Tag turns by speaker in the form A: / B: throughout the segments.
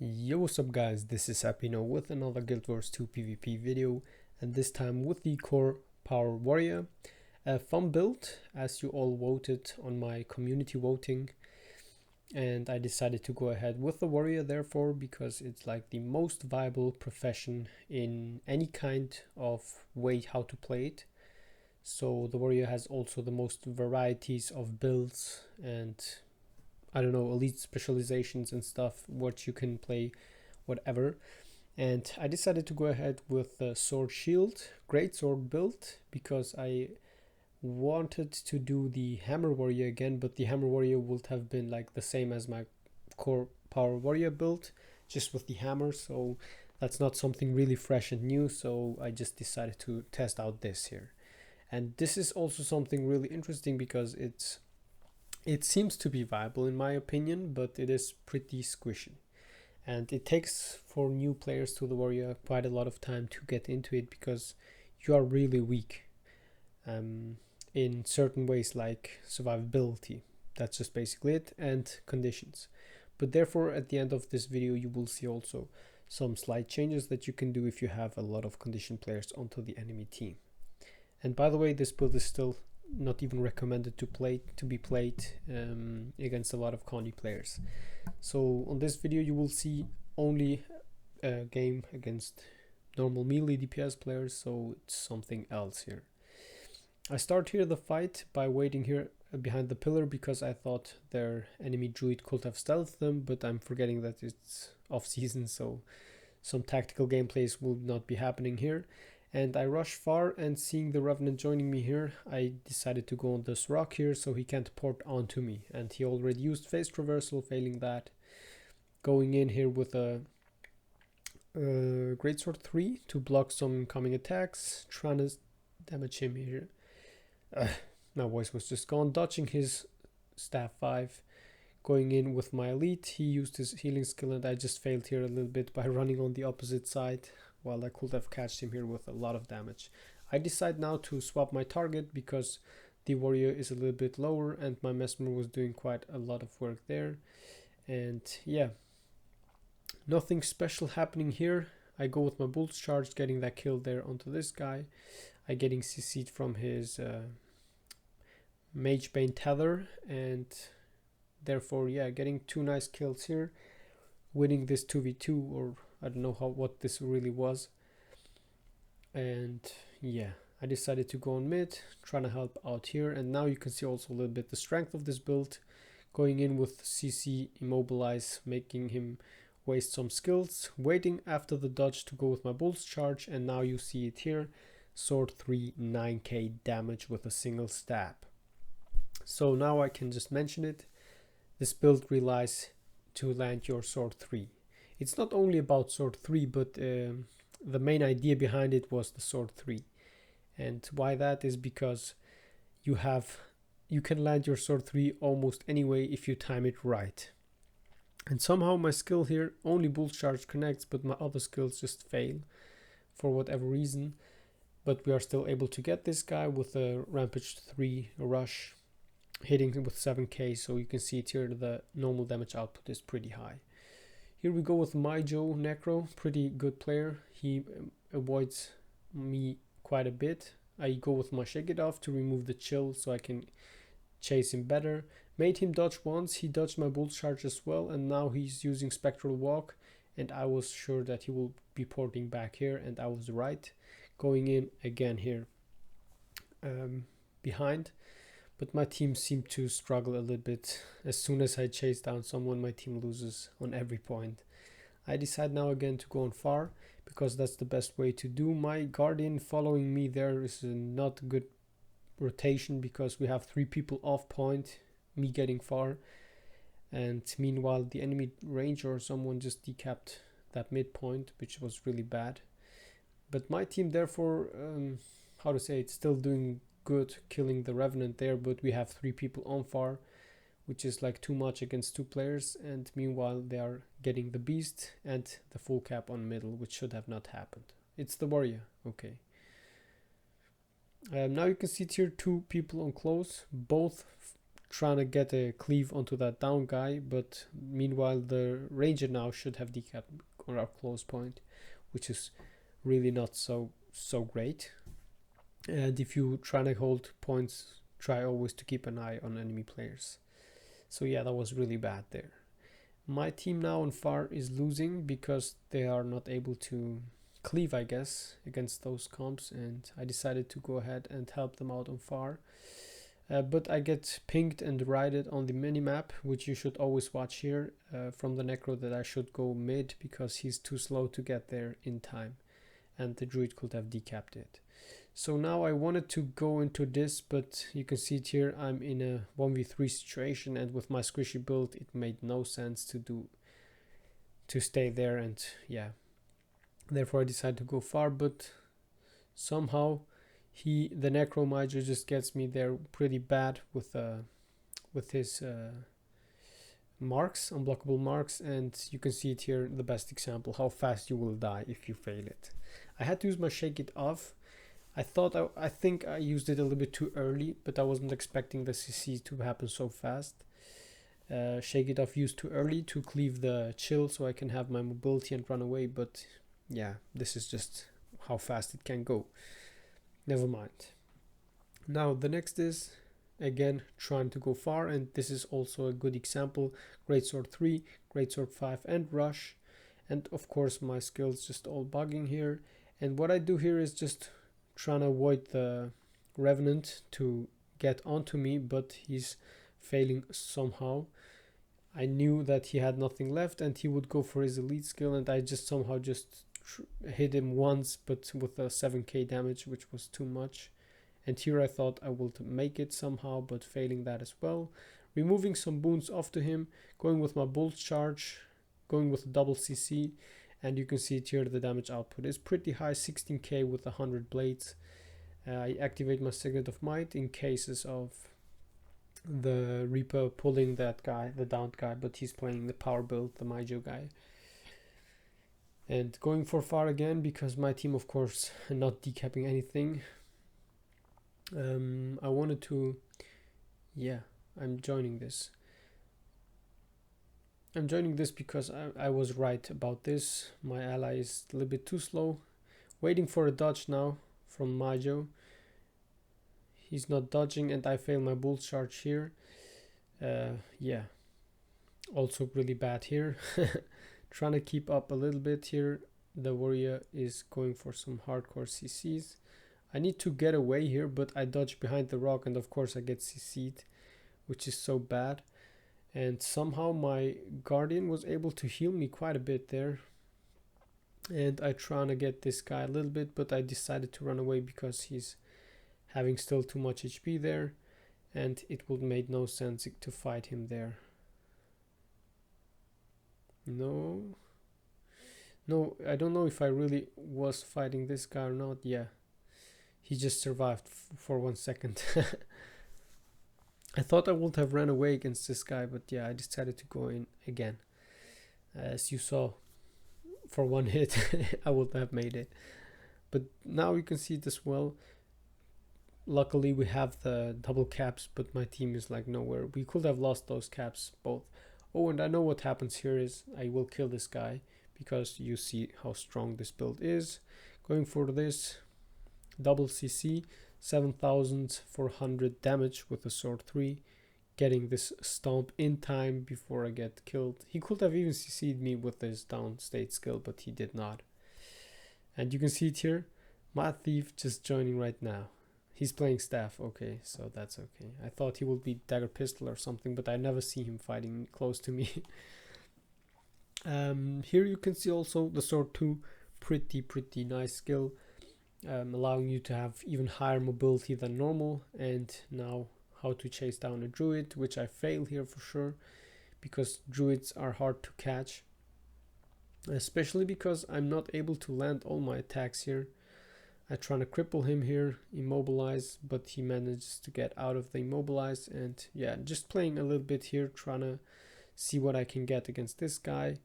A: Yo, what's up guys, this is Happino with another Guild Wars 2 PvP video, and this time with the Core Power Warrior. A fun build, as you all voted on my community voting, and I decided to go ahead with the Warrior therefore, because it's like the most viable profession in any kind of way how to play it. So the Warrior has also the most varieties of builds and I don't know, elite specializations and stuff, what you can play, whatever. And I decided to go ahead with the sword+shield greatsword build because I wanted to do the hammer warrior again, but the hammer warrior would have been like the same as my core power warrior build, just with the hammer. So that's not something really fresh and new, so I just decided to test out this here. And this is also something really interesting because it seems to be viable in my opinion, but it is pretty squishy. And it takes for new players to the warrior quite a lot of time to get into it because you are really weak in certain ways, like survivability. That's just basically it, and conditions. But therefore at the end of this video you will see also some slight changes that you can do if you have a lot of condition players onto the enemy team. And by the way, this build is still not even recommended to be played against a lot of conny players. So on this video you will see only a game against normal melee DPS players, so it's something else here. I start here the fight by waiting here behind the pillar because I thought their enemy druid could have stealthed them, but I'm forgetting that it's off season, so some tactical gameplays will not be happening here. And I rush far, and seeing the Revenant joining me here, I decided to go on this rock here so he can't port onto me. And he already used phase traversal, failing that. Going in here with a greatsword 3 to block some incoming attacks, trying to damage him here. My voice was just gone. Dodging his staff 5. Going in with my elite, he used his healing skill and I just failed here a little bit by running on the opposite side, while I could have catched him here with a lot of damage. I decide now to swap my target because the warrior is a little bit lower and my mesmer was doing quite a lot of work there. And yeah, nothing special happening here. I go with my bull's charge, getting that kill there onto this guy. I getting CC'd from his mage bane tether, and therefore yeah, getting 2 nice kills here, winning this 2v2, or I don't know what this really was. And yeah, I decided to go on mid, trying to help out here. And now you can see also a little bit the strength of this build, going in with CC immobilize, making him waste some skills, waiting after the dodge to go with my bull's charge, and now you see it here, sword 3 9k damage with a single stab. So now I can just mention it. This build relies to land your sword 3. It's not only about sword 3, but the main idea behind it was the sword 3. And why that is because you can land your sword 3 almost anyway if you time it right. And somehow my skill here, only bull charge connects, but my other skills just fail for whatever reason. But we are still able to get this guy with a rampage 3 rush, hitting him with 7k, so you can see it here, the normal damage output is pretty high. Here we go with my Joe Necro, pretty good player. He avoids me quite a bit. I go with my Shake It Off to remove the chill so I can chase him better. Made him dodge once, he dodged my bull charge as well, and now he's using Spectral Walk, and I was sure that he will be porting back here, and I was right. Going in again here behind. But my team seemed to struggle a little bit. As soon as I chase down someone, my team loses on every point. I decide now again to go on far, because that's the best way to do. My Guardian following me there is not good rotation, because we have 3 people off point, me getting far. And meanwhile the enemy ranger or someone just decapped that midpoint, which was really bad. But my team therefore, how to say, it's still doing good, killing the Revenant there, but we have 3 people on far, which is like too much against 2 players, and meanwhile they are getting the beast and the full cap on middle, which should have not happened. It's the warrior, okay. Now you can see here 2 people on close, both trying to get a cleave onto that down guy, but meanwhile the ranger now should have decapped on our close point, which is really not so great. And if you try to hold points, try always to keep an eye on enemy players. So yeah, that was really bad there. My team now on far is losing because they are not able to cleave, I guess, against those comps, and I decided to go ahead and help them out on far. But I get pinged and righted on the minimap, which you should always watch here from the necro, that I should go mid because he's too slow to get there in time, and the druid could have decapped it. So now I wanted to go into this, but you can see it here, I'm in a 1v3 situation, and with my squishy build it made no sense to stay there, and yeah, therefore I decided to go far. But somehow the necromiger just gets me there pretty bad with his marks, unblockable marks, and you can see it here, the best example, how fast you will die if you fail it. I had to use my shake it off. I think I used it a little bit too early, but I wasn't expecting the CC to happen so fast. Shake it off used too early to cleave the chill so I can have my mobility and run away, but yeah, this is just how fast it can go. Never mind. Now the next is again trying to go far, and this is also a good example. Greatsword 3, Greatsword 5 and rush, and of course my skills just all bugging here. And what I do here is just trying to avoid the revenant to get onto me, but he's failing somehow. I knew that he had nothing left and he would go for his elite skill, and I just somehow just hit him once, but with a 7k damage, which was too much. And here I thought I would make it somehow, but failing that as well. Removing some boons off to him, going with my bolt charge, going with a double CC, and you can see it here, the damage output is pretty high, 16k with 100 blades. I activate my Signet of Might in cases of the Reaper pulling that guy, the downed guy, but he's playing the power build, the Maijo guy. And going for far again because my team, of course, not decapping anything. I wanted to, yeah, I'm joining this. I'm joining this because I was right about this. My ally is a little bit too slow. Waiting for a dodge now from Maijo. He's not dodging, and I fail my bull charge here. Yeah, also really bad here. Trying to keep up a little bit here. The warrior is going for some hardcore CCs. I need to get away here, but I dodge behind the rock, and of course I get CC'd, which is so bad. And somehow my guardian was able to heal me quite a bit there. And I trying to get this guy a little bit, but I decided to run away because he's having still too much HP there, and it would make no sense to fight him there. No, I don't know if I really was fighting this guy or not. Yeah, he just survived for 1 second. I thought I would have ran away against this guy, but yeah, I decided to go in again. As you saw, for one hit, I would have made it. But now you can see it as well. Luckily, we have the double caps, but my team is like nowhere. We could have lost those caps both. Oh, and I know what happens here is I will kill this guy because you see how strong this build is. Going for this double CC. 7,400 damage with a sword 3, getting this stomp in time before I get killed. He could have even CC'd me with his down state skill, but he did not. And you can see it here, my thief just joining right now. He's playing staff, okay, so that's okay. I thought he would be dagger pistol or something, but I never see him fighting close to me. Here you can see also the sword 2, pretty nice skill. Allowing you to have even higher mobility than normal. And now how to chase down a druid, which I fail here for sure because druids are hard to catch, especially because I'm not able to land all my attacks here. I try to cripple him here, immobilize, but he manages to get out of the immobilize. And yeah, just playing a little bit here, trying to see what I can get against this guy,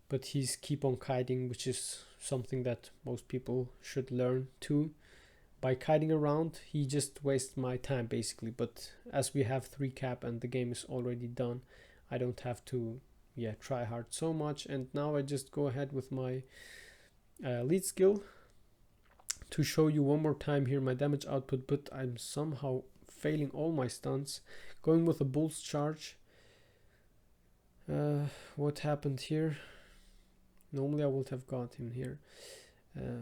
A: but he's keep on kiting, which is something that most people should learn too. by kiting around, he just wastes my time basically. But as we have 3 cap and the game is already done, I don't have to try hard so much. And now I just go ahead with my lead skill to show you one more time here my damage output, but I'm somehow failing all my stunts. Going with a bull's charge. What happened here? Normally I would have got him here.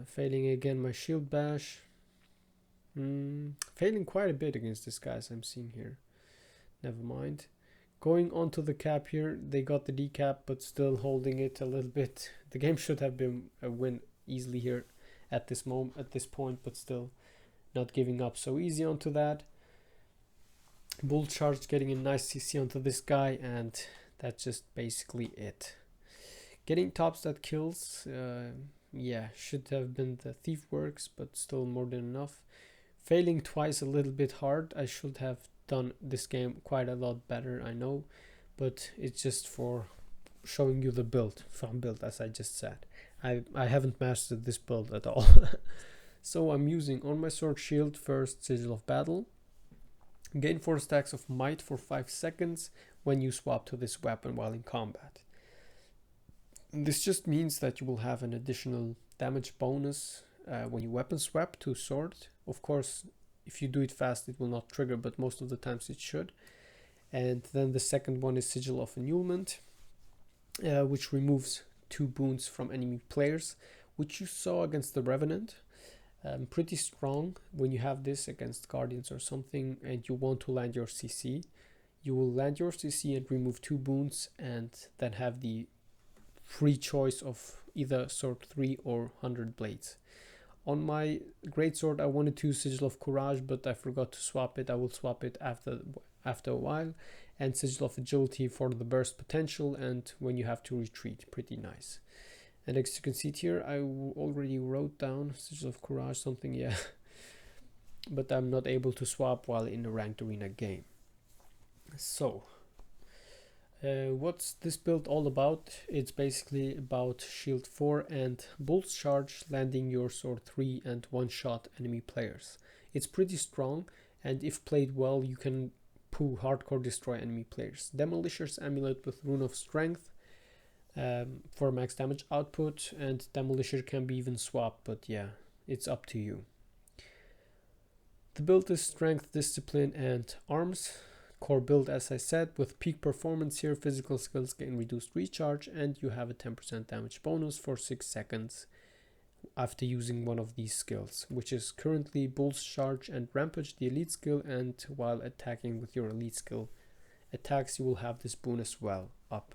A: Failing again my shield bash. Failing quite a bit against this guy as I'm seeing here. Never mind. Going onto the cap here, they got the decap but still holding it a little bit. The game should have been a win easily here at this point, but still not giving up so easy onto that. Bull charge, getting a nice CC onto this guy, and that's just basically it. Getting top stat kills, should have been the thief works, but still more than enough. Failing twice a little bit hard. I should have done this game quite a lot better, I know, but it's just for showing you the build, farm build, as I just said. I haven't mastered this build at all. So I'm using on my sword shield first Sigil of Battle. Gain 4 stacks of might for 5 seconds when you swap to this weapon while in combat. This just means that you will have an additional damage bonus when you weapon swap to sword. Of course, if you do it fast it will not trigger, but most of the times it should. And then the second one is Sigil of Annulment, which removes 2 boons from enemy players, which you saw against the Revenant. Pretty strong when you have this against Guardians or something and you want to land your CC. You will land your CC and remove 2 boons and then have the free choice of either sword 3 or 100 blades. On my greatsword I wanted to use Sigil of Courage, but I forgot to swap it. I will swap it after a while. And Sigil of Agility for the burst potential and when you have to retreat. Pretty nice. And as you can see here, I already wrote down Sigil of Courage something, but I'm not able to swap while in a ranked arena game. So, what's this build all about? It's basically about shield 4 and bull's charge, landing your sword 3 and one-shot enemy players. It's pretty strong, and if played well, you can hardcore destroy enemy players. Demolisher's Amulet with Rune of Strength for max damage output, and Demolisher can be even swapped, but it's up to you. The build is Strength, Discipline and Arms. Core build, as I said, with peak performance here. Physical skills gain reduced recharge and you have a 10% damage bonus for 6 seconds after using one of these skills, which is currently Bull's Charge and Rampage, the elite skill, and while attacking with your elite skill attacks you will have this boon as well up.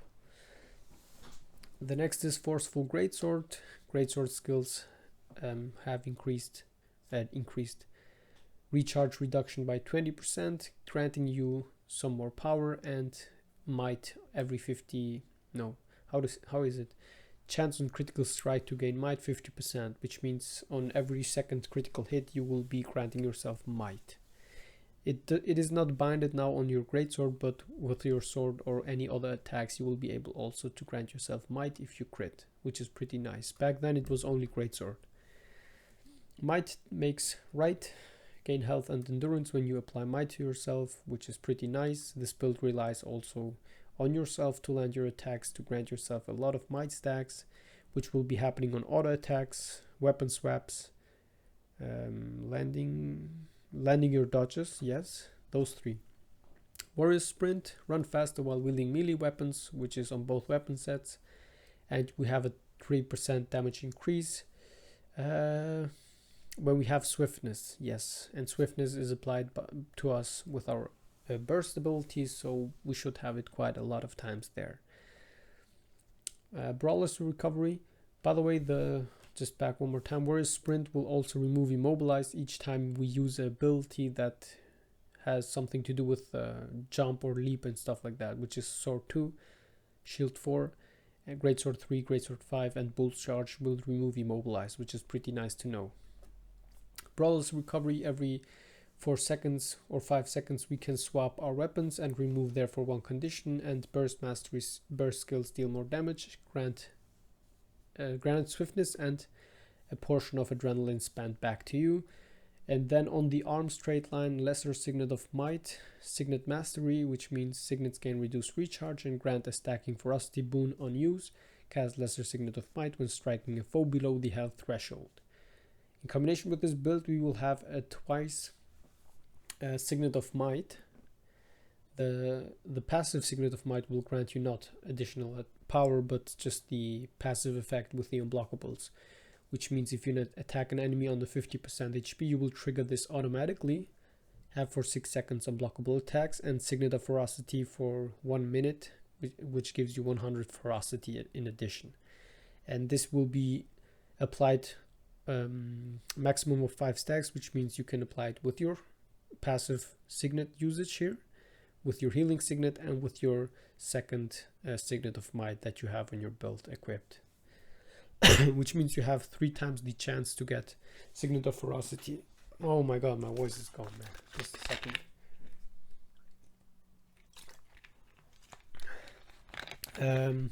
A: The next is Forceful Greatsword. Greatsword skills have increased recharge reduction by 20%, granting you some more power and might every 50. No, how is it? Chance on critical strike to gain might 50%, which means on every second critical hit you will be granting yourself might. It is not binded now on your greatsword, but with your sword or any other attacks you will be able also to grant yourself might if you crit, which is pretty nice. Back then it was only greatsword. Might makes right. Gain health and endurance when you apply might to yourself, which is pretty nice. This build relies also on yourself to land your attacks to grant yourself a lot of might stacks, which will be happening on auto attacks, weapon swaps, landing your dodges, yes, those 3. Warrior Sprint, run faster while wielding melee weapons, which is on both weapon sets, and we have a 3% damage increase. When we have Swiftness, yes, and Swiftness is applied to us with our burst abilities, so we should have it quite a lot of times there. Brawler's Recovery, by the way, just back one more time, Warrior Sprint will also remove Immobilize each time we use an ability that has something to do with jump or leap and stuff like that, which is Sword 2, Shield 4, and Greatsword 3, Greatsword 5, and Bull's Charge will remove Immobilize, which is pretty nice to know. Brawler's Recovery, every 4 seconds or 5 seconds we can swap our weapons and remove therefore one condition, and Burst Mastery's burst skills deal more damage, grant swiftness and a portion of adrenaline spent back to you. And then on the arm straight line, lesser signet of might, signet mastery, which means signets gain reduced recharge and grant a stacking ferocity boon on use. Cast lesser signet of might when striking a foe below the health threshold. In combination with this build, we will have a twice signet of might. The passive signet of might will grant you not additional power, but just the passive effect with the unblockables, which means if you attack an enemy under 50% HP, you will trigger this automatically, have for 6 seconds unblockable attacks, and signet of ferocity for 1 minute, which gives you 100 ferocity in addition. And this will be applied maximum of 5 stacks, which means you can apply it with your passive signet usage here, with your healing signet, and with your second signet of might that you have on your build equipped. Which means you have 3 times the chance to get signet of ferocity. Oh my god, my voice is gone, man. Just a second.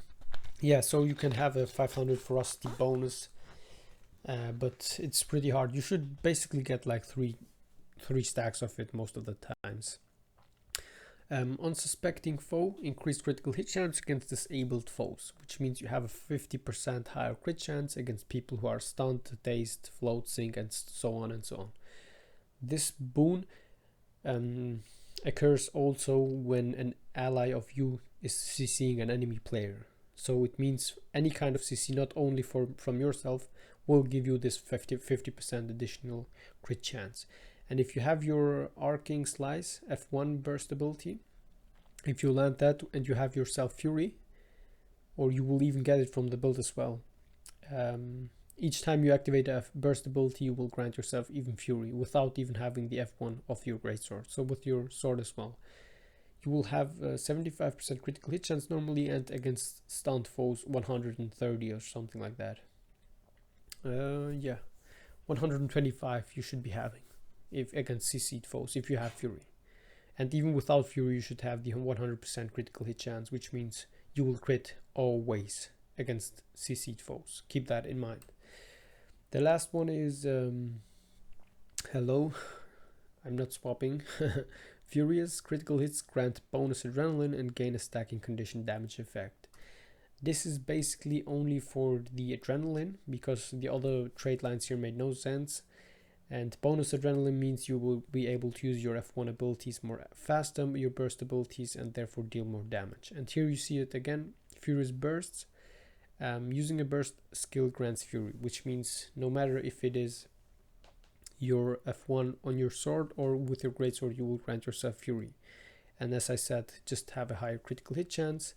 A: Yeah, so you can have a 500 ferocity bonus, but it's pretty hard. You should basically get like three stacks of it most of the times. Unsuspecting foe, increased critical hit chance against disabled foes, which means you have a 50% higher crit chance against people who are stunned, dazed, float, sink, and so on and so on. This boon occurs also when an ally of you is CCing an enemy player. So it means any kind of CC, not only from yourself, will give you this 50% additional crit chance. And if you have your arcing slice F1 burst ability, if you land that and you have yourself fury, or you will even get it from the build as well, each time you activate a burst ability, you will grant yourself even fury without even having the F1 of your greatsword. So with your sword as well, you will have 75% critical hit chance normally, and against stunned foes 130 or something like that. Yeah, 125 you should be having if against CC'd foes if you have fury. And even without fury, you should have the 100% critical hit chance, which means you will crit always against CC'd foes. Keep that in mind. The last one is hello, I'm not swapping. Furious critical hits grant bonus adrenaline and gain a stacking condition damage effect. This is basically only for the adrenaline, because the other trait lines here made no sense. And bonus adrenaline means you will be able to use your F1 abilities more faster, your burst abilities, and therefore deal more damage. And here you see it again, Furious Bursts. Using a burst skill grants fury, which means no matter if it is your F1 on your sword or with your greatsword, you will grant yourself fury. And as I said, just have a higher critical hit chance.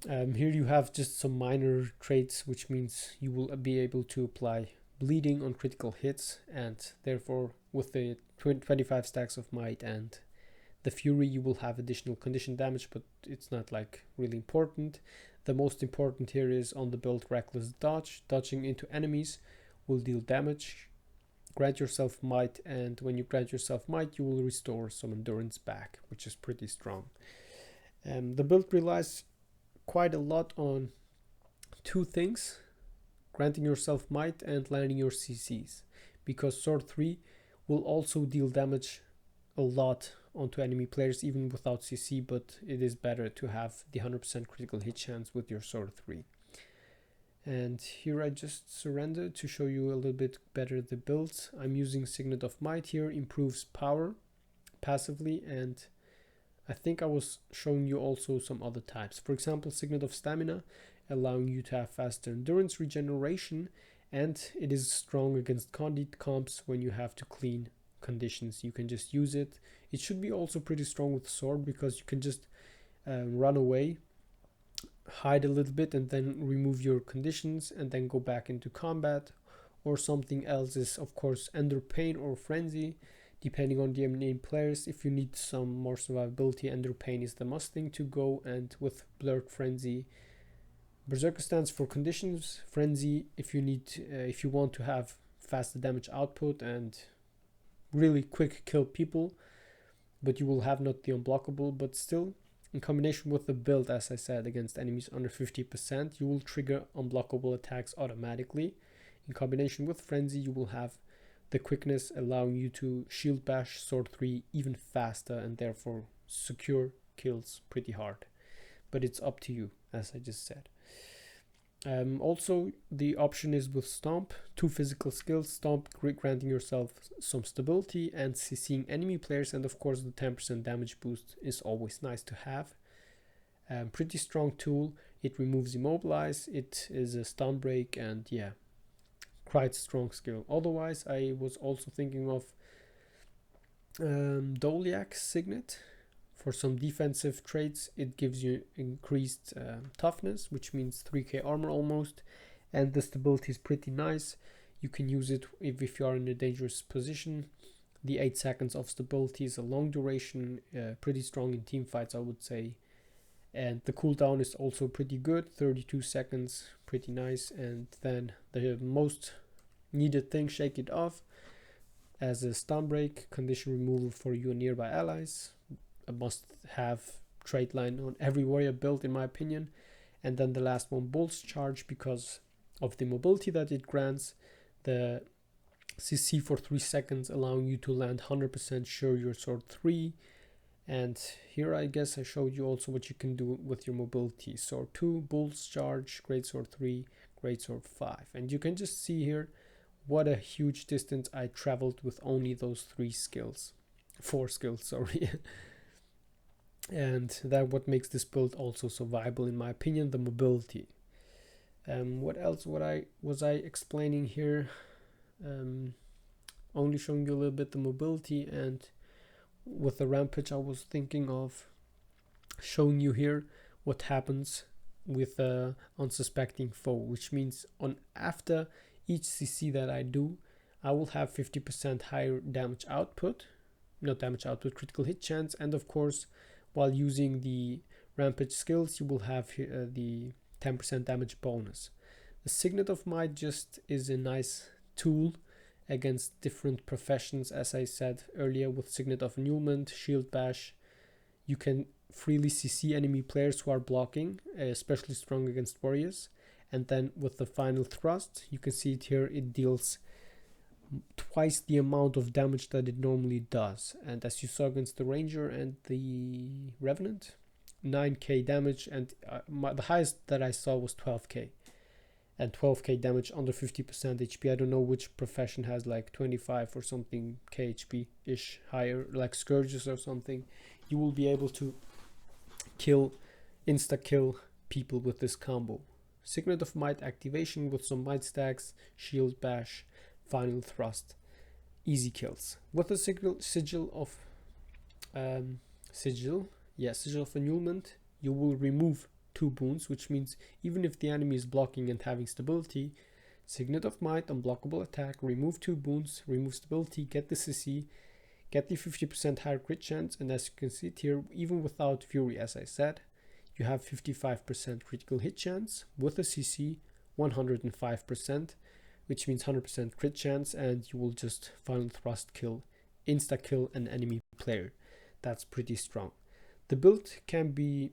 A: Here you have just some minor traits, which means you will be able to apply bleeding on critical hits, and therefore with the 25 stacks of might and the fury, you will have additional condition damage, but it's not like really important. The most important here is on the build reckless dodge. Dodging into enemies will deal damage. Grant yourself might, and when you grant yourself might, you will restore some endurance back, which is pretty strong. The build relies quite a lot on 2 things: granting yourself might and landing your CCs, because sword 3 will also deal damage a lot onto enemy players even without CC, but it is better to have the 100% critical hit chance with your sword 3. And here I just surrendered to show you a little bit better the builds. I'm using Signet of Might here, improves power passively, and I think I was showing you also some other types. For example, Signet of Stamina, allowing you to have faster endurance regeneration, and it is strong against condit comps when you have to clean conditions. You can just use it. It should be also pretty strong with sword, because you can just run away, hide a little bit, and then remove your conditions and then go back into combat. Or something else is of course Ender Pain or Frenzy, depending on the enemy players. If you need some more survivability, Ender Pain is the must thing to go, and with Blurred Frenzy. Berserker stands for conditions, Frenzy if you need if you want to have faster damage output and really quick kill people, but you will have not the unblockable. But still, in combination with the build, as I said, against enemies under 50%, you will trigger unblockable attacks automatically. In combination with Frenzy, you will have the quickness, allowing you to shield bash sword 3 even faster and therefore secure kills pretty hard. But it's up to you, as I just said. Also, the option is with Stomp, 2 physical skills, Stomp granting yourself some stability and CCing enemy players, and of course the 10% damage boost is always nice to have. Pretty strong tool. It removes Immobilize, it is a stun break, and yeah, quite strong skill. Otherwise, I was also thinking of Doliak's Signet. For some defensive traits, it gives you increased toughness, which means 3k armor almost, and the stability is pretty nice. You can use it if you are in a dangerous position. The 8 seconds of stability is a long duration, pretty strong in team fights, I would say. And the cooldown is also pretty good, 32 seconds, pretty nice. And then the most needed thing, Shake It Off, as a stun break, condition removal for you and nearby allies. A must-have trait line on every warrior build, in my opinion. And then the last one, Bolt's Charge, because of the mobility that it grants, the CC for 3 seconds, allowing you to land 100% sure your sword 3. And here I guess I showed you also what you can do with your mobility. Sword 2, Bolt's Charge, greatsword 3, greatsword 5. And you can just see here what a huge distance I traveled with only those 4 skills, sorry. And that what makes this build also so viable, in my opinion, the mobility. What else was I explaining here? Only showing you a little bit the mobility, and with the rampage I was thinking of showing you here what happens with unsuspecting foe, which means after each CC that I do, I will have 50% higher damage output, not damage output, critical hit chance, and of course while using the rampage skills you will have the 10% damage bonus. The Signet of Might just is a nice tool against different professions, as I said earlier. With Signet of Annulment, Shield Bash, you can freely CC enemy players who are blocking, especially strong against warriors. And then with the Final Thrust, you can see it here, it deals twice the amount of damage that it normally does. And as you saw against the Ranger and the Revenant, 9k damage, and the highest that I saw was 12k. And 12k damage under 50% HP. I don't know which profession has like 25 or something KHP-ish higher, like Scourges or something. You will be able to insta-kill people with this combo. Signet of Might activation with some Might stacks, Shield Bash, Final Thrust, easy kills. With the sigil of Annulment, you will remove 2 boons, which means even if the enemy is blocking and having stability, Signet of Might, unblockable attack, remove 2 boons, remove stability, get the CC, get the 50% higher crit chance, and as you can see it here, even without Fury, as I said, you have 55% critical hit chance, with a CC 105%, which means 100% crit chance, and you will just Final Thrust kill, insta-kill an enemy player. That's pretty strong. The build can be,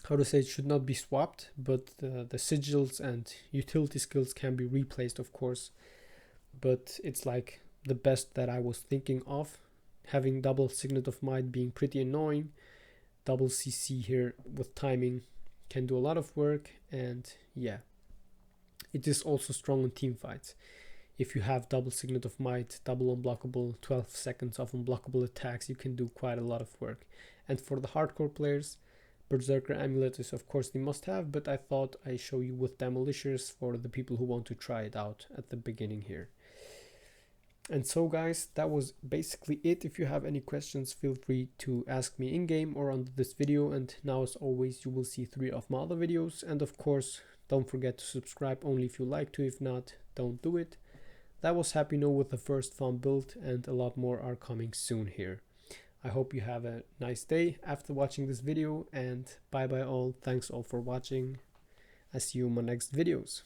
A: it should not be swapped, but the sigils and utility skills can be replaced, of course. But it's like the best that I was thinking of. Having double Signet of Might being pretty annoying. Double CC here with timing can do a lot of work, and yeah. It is also strong in team fights. If you have double Signet of Might, double unblockable, 12 seconds of unblockable attacks, you can do quite a lot of work. And for the hardcore players, Berserker Amulet is of course the must-have, but I thought I show you with Demolishers for the people who want to try it out at the beginning here. And so guys, that was basically it. If you have any questions, feel free to ask me in-game or under this video. And now as always, you will see 3 of my other videos. And of course, don't forget to subscribe only if you like to. If not, don't do it. That was Happy No with the first fun build, and a lot more are coming soon here. I hope you have a nice day after watching this video, and bye bye all. Thanks all for watching. I see you in my next videos.